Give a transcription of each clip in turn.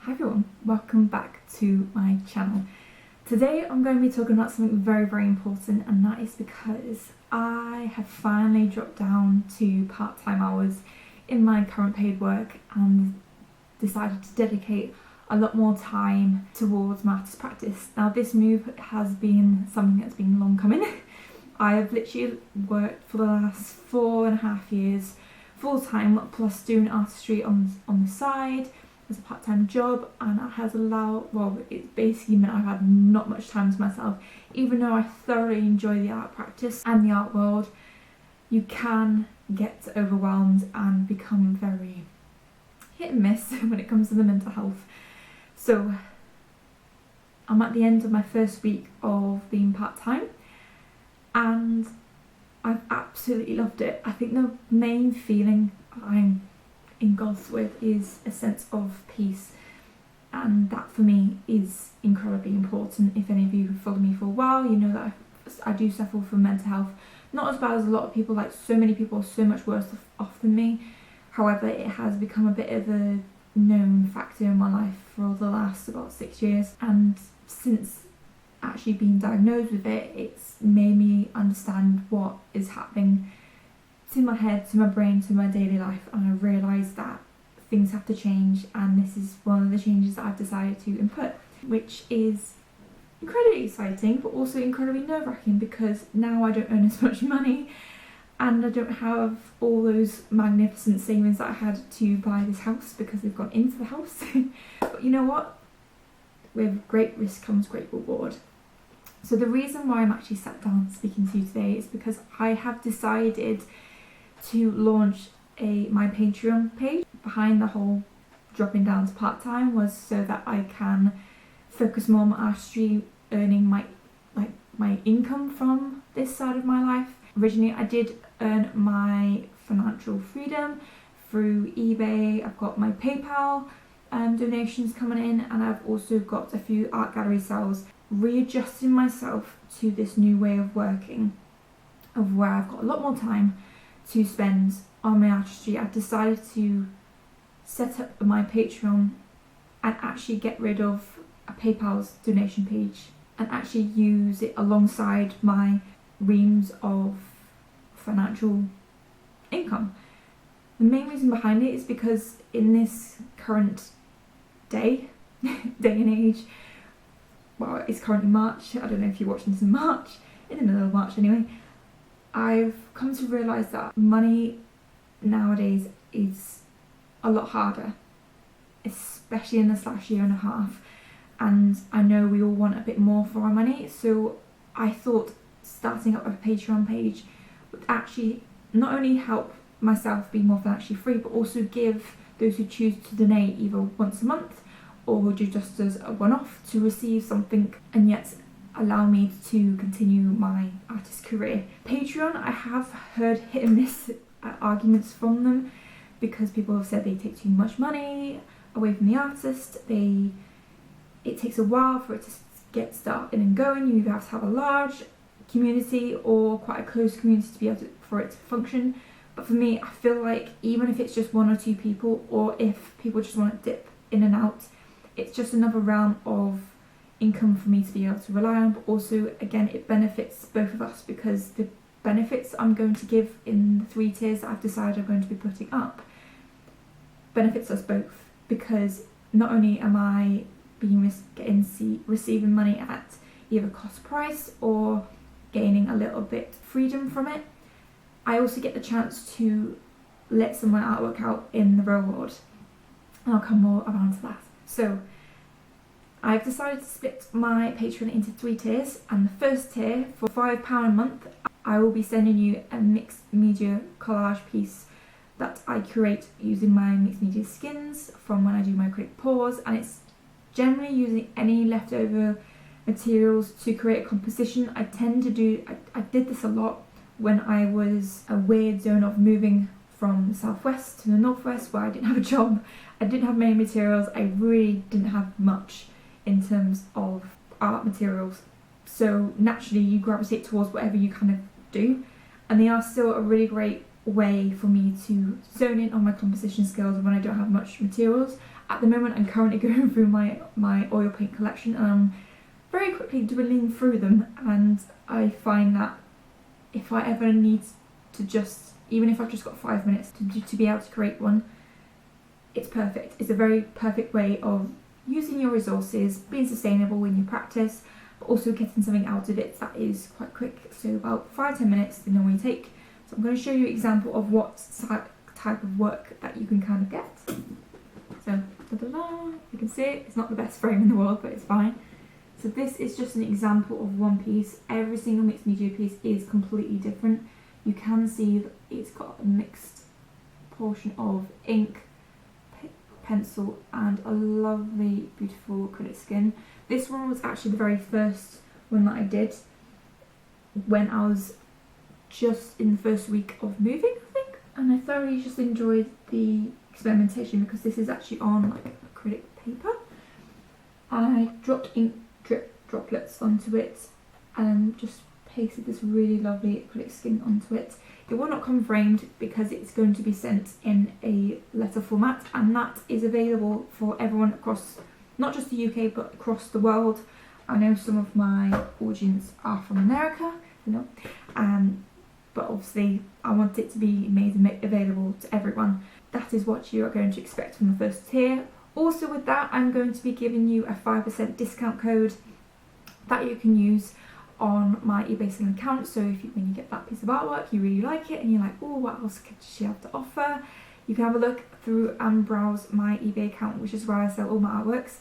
Hi everyone, welcome back to my channel. Today I'm going to be talking about something very important, and that is because I have finally dropped down to part-time hours in my current paid work and decided to dedicate a lot more time towards my artist practice. Now this move has been something that's been long coming. I have literally worked for the last 4.5 years full-time, plus doing artistry on the side as a part-time job, and it has allowed, well, it's basically meant I've had not much time to myself. Even though I thoroughly enjoy the art practice and the art world, you can get overwhelmed and become very hit and miss when it comes to the mental health. So I'm at the end of my first week of being part-time and I've absolutely loved it. I think the main feeling I'm engulfed with is a sense of peace, and that for me is incredibly important. If any of you have followed me for a while, you know that I do suffer from mental health. Not as bad as a lot of people, like so many people are so much worse off than me. However, it has become a bit of a known factor in my life for the last about 6 years, and since actually being diagnosed with it, it's made me understand what is happening to my head, to my brain, to my daily life, and I realised that things have to change, and this is one of the changes that I've decided to input, which is incredibly exciting but also incredibly nerve-wracking because now I don't earn as much money and I don't have all those magnificent savings that I had to buy this house because they've gone into the house. But you know what? With great risk comes great reward. So the reason why I'm actually sat down speaking to you today is because I have decided to launch my Patreon page. Behind the whole dropping down to part-time was so that I can focus more on my artistry, earning my income from this side of my life. Originally I did earn my financial freedom through eBay. I've got my PayPal donations coming in, and I've also got a few art gallery sales. Readjusting myself to this new way of working, of where I've got a lot more time to spend on my artistry, I've decided to set up my Patreon and actually get rid of a PayPal's donation page and actually use it alongside my reams of financial income. The main reason behind it is because in this current day and age, well, it's currently March, I don't know if you're watching this in March, in the middle of March anyway, I've come to realise that money nowadays is a lot harder, especially in this last 1.5 years, and I know we all want a bit more for our money, so I thought starting up a Patreon page would actually not only help myself be more financially free, but also give those who choose to donate either once a month or do just as a one-off to receive something and yet allow me to continue my artist career. Patreon, I have heard hit and miss arguments from them because people have said they take too much money away from the artist. It takes a while for it to get started and going. You either have to have a large community or quite a close community to be able for it to function. But for me, I feel like even if it's just 1 or 2 people, or if people just want to dip in and out, it's just another realm of income for me to be able to rely on. But also, again, it benefits both of us because the benefits I'm going to give in the 3 tiers that I've decided I'm going to be putting up benefits us both, because not only am I receiving money at either cost price or gaining a little bit freedom from it, I also get the chance to let some of my artwork out in the real world, and I'll come more around to that. So I've decided to split my Patreon into 3 tiers, and the first tier, for £5 a month, I will be sending you a mixed media collage piece that I curate using my mixed media skins from when I do my acrylic pours, and it's generally using any leftover materials to create a composition. I did this a lot when I was a weird zone of moving from the southwest to the northwest where I didn't have a job. I didn't have many materials. I really didn't have much in terms of art materials. So naturally you gravitate towards whatever you kind of do. And they are still a really great way for me to zone in on my composition skills when I don't have much materials. At the moment I'm currently going through my oil paint collection, and I'm very quickly dwindling through them, and I find that if I ever need to just, even if I've just got 5 minutes to be able to create one, it's perfect. It's a very perfect way of using your resources, being sustainable in your practice, but also getting something out of it that is quite quick. So about 5-10 minutes they normally take. So I'm going to show you an example of what type of work that you can kind of get. So you can see it. It's not the best frame in the world, but it's fine. So this is just an example of one piece. Every single mixed media piece is completely different. You can see that it's got a mixed portion of ink, pencil, and a lovely beautiful acrylic skin. This one was actually the very first one that I did when I was just in the first week of moving, I think, and I thoroughly just enjoyed the experimentation because this is actually on like acrylic paper. I dropped ink droplets onto it and just pasted this really lovely acrylic skin onto it. It will not come framed because it's going to be sent in a letter format, and that is available for everyone across not just the UK but across the world. I know some of my audience are from America, but obviously I want it to be made available to everyone. That is what you are going to expect from the first tier. Also with that, I'm going to be giving you a 5% discount code that you can use on my eBay selling account. So if when you get that piece of artwork, you really like it and you're like, oh, what else could she have to offer? You can have a look through and browse my eBay account, which is where I sell all my artworks.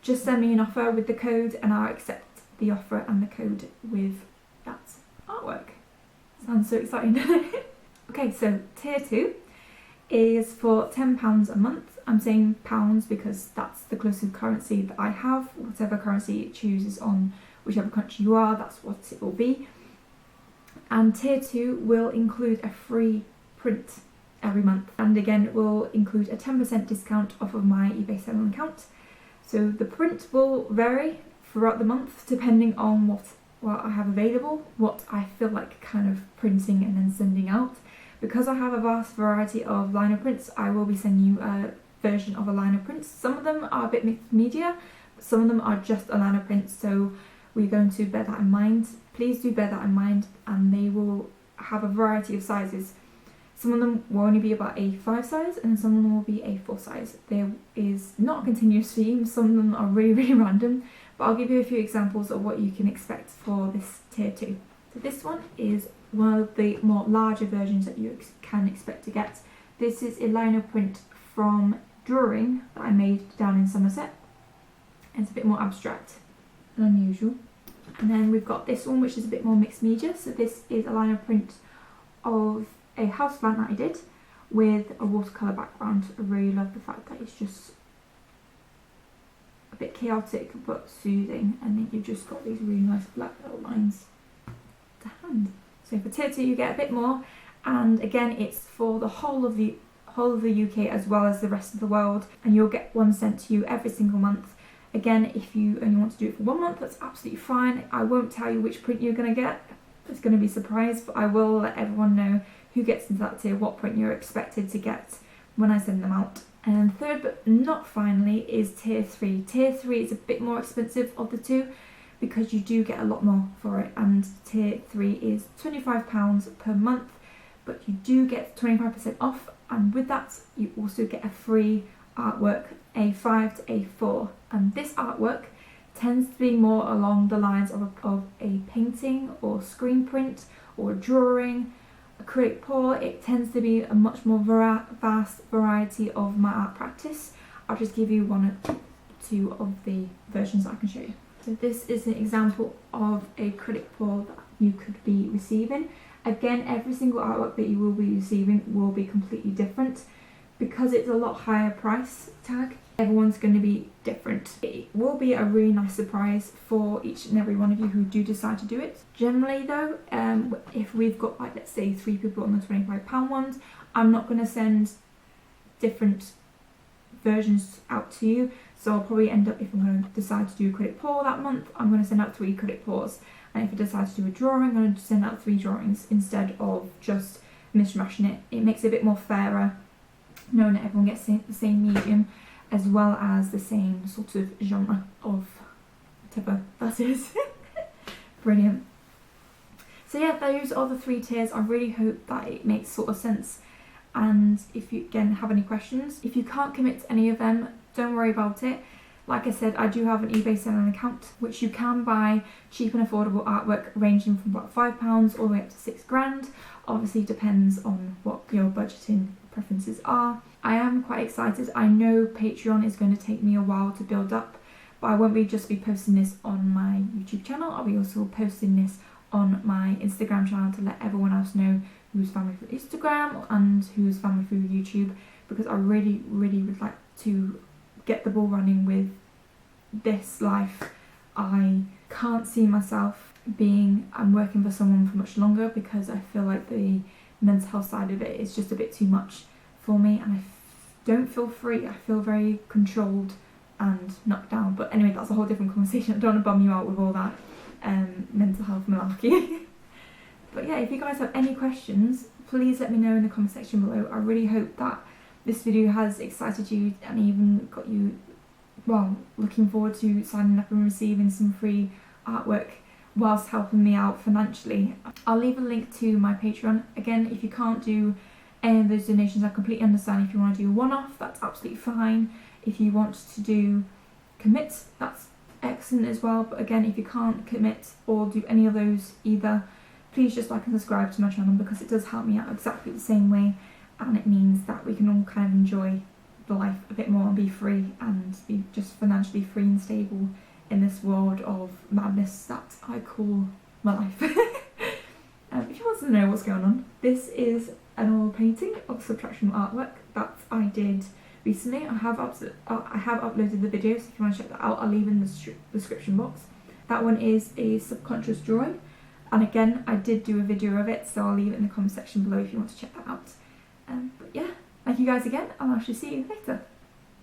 Just send me an offer with the code and I'll accept the offer and the code with that artwork. Sounds so exciting, doesn't it? Okay, so tier 2 is for £10 a month. I'm saying pounds because that's the closest currency that I have. Whatever currency it chooses on whichever country you are, that's what it will be. And tier 2 will include a free print every month, and again it will include a 10% discount off of my eBay selling account. So the print will vary throughout the month depending on what I have available, what I feel like kind of printing and then sending out. Because I have a vast variety of liner prints, I will be sending you a version of a liner print. Some of them are a bit mixed media, but some of them are just a liner print, so we're going to bear that in mind. Please do bear that in mind, and they will have a variety of sizes. Some of them will only be about A5 size and some of them will be A4 size. There is not a continuous theme, some of them are really, really random, but I'll give you a few examples of what you can expect for this tier 2. So this one is one of the more larger versions that you can expect to get. This is a liner print from drawing that I made down in Somerset. It's a bit more abstract and unusual. And then we've got this one, which is a bit more mixed media. So this is a liner print of a houseplant that I did with a watercolour background. I really love the fact that it's just a bit chaotic but soothing, and then you've just got these really nice black outlines to hand. So for tier 2 you get a bit more, and again it's for the whole of the UK as well as the rest of the world, and you'll get one sent to you every single month. Again, if you only want to do it for 1 month, that's absolutely fine. I won't tell you which print you're going to get. It's going to be a surprise, but I will let everyone know who gets into that tier, what print you're expected to get when I send them out. And third but not finally is tier 3. Tier 3 is a bit more expensive of the two because you do get a lot more for it, and tier 3 is £25 per month, but you do get 25% off, and with that you also get a free artwork, A5 to A4, and this artwork tends to be more along the lines of a painting or screen print or drawing, acrylic pour. It tends to be a much more vast variety of my art practice. I'll just give you one or two of the versions that I can show you. So this is an example of a acrylic pour that you could be receiving. Again, every single artwork that you will be receiving will be completely different. Because it's a lot higher price tag, everyone's going to be different. It will be a really nice surprise for each and every one of you who do decide to do it. Generally though, if we've got like let's say 3 people on the £25 ones, I'm not going to send different versions out to you. So I'll probably end up, if I'm going to decide to do acrylic pour that month, I'm going to send out 3 acrylic pours. And if I decide to do a drawing, I'm going to send out 3 drawings instead of just mishmashing it. It makes it a bit more fairer, knowing that everyone gets the same medium. as well as the same sort of genre of whatever that is. Brilliant. So yeah, those are the 3 tiers. I really hope that it makes sort of sense. And if you again have any questions, if you can't commit to any of them, don't worry about it. Like I said, I do have an eBay selling account which you can buy cheap and affordable artwork ranging from about £5 all the way up to £6,000. Obviously depends on what your budgeting preferences are. I am quite excited. I know Patreon is going to take me a while to build up, but I won't just be posting this on my YouTube channel. I'll be also posting this on my Instagram channel to let everyone else know who's family through Instagram and who's family through YouTube, because I really would like to get the ball running with this life. I can't see myself I'm working for someone for much longer, because I feel like the mental health side of it is just a bit too much for me, and I don't feel free. I feel very controlled and knocked down. But anyway, that's a whole different conversation. I don't want to bum you out with all that mental health malarkey. But yeah, if you guys have any questions, please let me know in the comment section below. I really hope that this video has excited you and even got you, well, looking forward to signing up and receiving some free artwork whilst helping me out financially. I'll leave a link to my Patreon. Again, if you can't do any of those donations, I completely understand. If you want to do a one-off, that's absolutely fine. If you want to commit, that's excellent as well. But again, if you can't commit or do any of those either, please just like and subscribe to my channel, because it does help me out exactly the same way, and it means that we can all kind of enjoy the life a bit more and be free and be just financially free and stable in this world of madness that I call my life. If you want to know what's going on, this is an oil painting of subtractional artwork that I did recently. I have uploaded the videos. If you want to check that out, I'll leave in the description box. That one is a subconscious drawing, and again, I did do a video of it, so I'll leave it in the comment section below if you want to check that out. But yeah, thank you guys again, and I shall see you later.